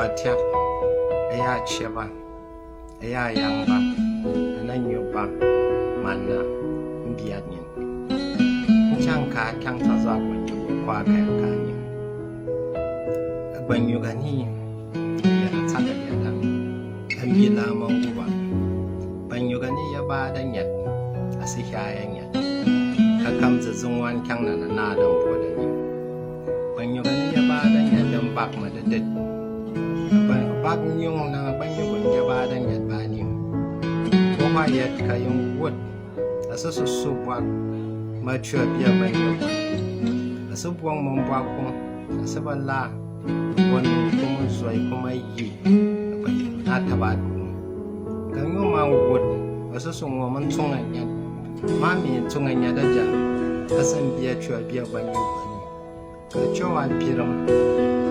Batia, Aya Cheva, Aya Yamba, Ananyuba, Mana, Biadin. Chanka can't talk when you quack and when you can hear Tagada, and be lama over. When you can hear bad and yet, I see high yet. Here comes the zone one can and another border. When you can hear bad and yet, them back my dead. Back you now, when you will hear bad and yet by you. Go yet, Kayum wood. As a soup walk, mature beer by you. A soup one mombako, a seven la, one common soy come ye, not about. Can you man wood, as a song woman tongue and yet. Mammy and tongue and yadaja, doesn't be a true beer by you. The show I pirum,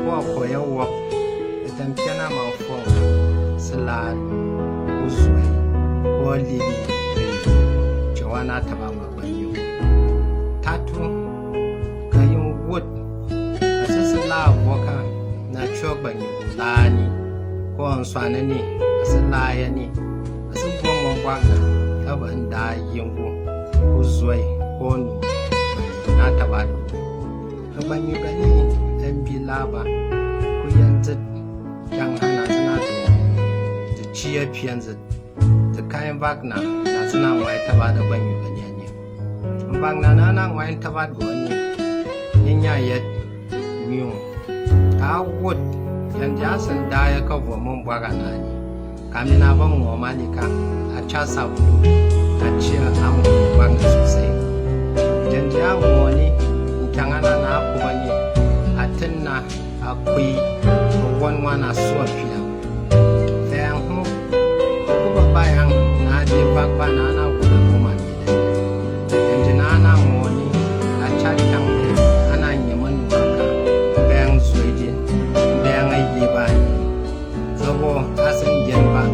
walk for your walk, a tempiana mouth for salad, uzway, or lily. Joanna Tabama by you. Tattoo, Kayum Wood, a sister love walker, natural by you, Lani, go on Swanani, as a liony, as a woman wagner, love and die young, whose way, one, not about you. When you can eat and be lava, created young Hannah, the cheer pians, the kind Wagner. Na white about the when you can yen. Bagnana wine tabat goni. Ninya yet new. I would and just and die a cover Mumbaganani. Coming up on Malika, a chasa would a cheer am Bangas say. Then the money, Tangana Napubani, a tenna, a queen, one a sword. Then who by back banana with a woman. And Janana morning, a chat young and I Yaman worker, bang sweetie, bang a yiban. The war hasn't yet back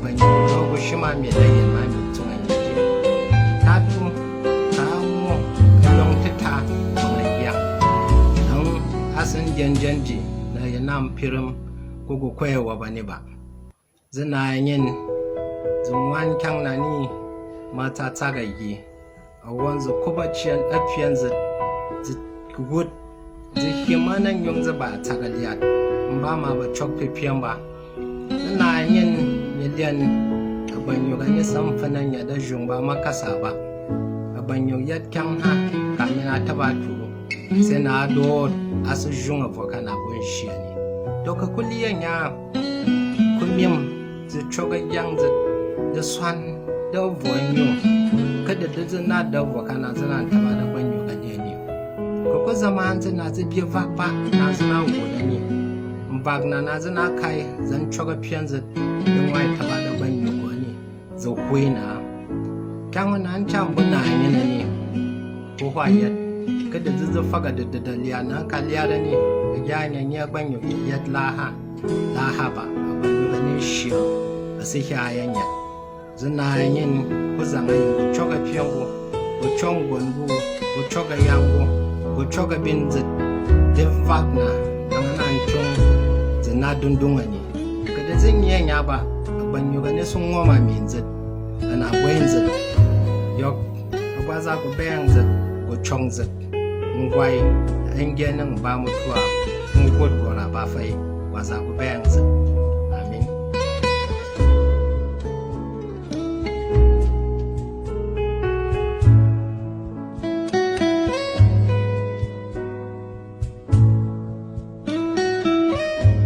when you know Shima made a man to my tattoo, Tamu, long teta, on a young. Hasn't yen genji, the Yanam Pirum, Gugu Quail Wabaniba. The nine. One can nani mata tagayi. A one's a cobachian appearance the good the human and young the bat tagaliat. Mbama but chok pipiamba. The 9 million a banyogan some fananya the jumba macasaba. A banyo yet can ha camina tabatu. Sena adored as a jung of Wakana Bunshiani. Dokakulia kumim the choga young the swan, the voin you. Could the not the Wakana Zana Tabada when you can you. Cocosa man's and as if you vapa, Nazana would Bagna Nazana Kai, then choga pians at the white Tabada when you go any. The winner. Cameron and Chambona in any. Oh, why yet? Could the fugger the Liana Kaliarani, a yarn and near when you yet Laha, Lahaba, about the new shield, a Siha yet. The 9 was a man who chog a piongo, who chong one who chog a yango, who chog a bin the Wagner, and an chong, the Nadundungani. Could the thing yaba, when you can some woman means it, and I wins it. Yok was up bangs it, who chongs it. Ngway, Engan and Bamutua, who would go a buffet, was up bangs it.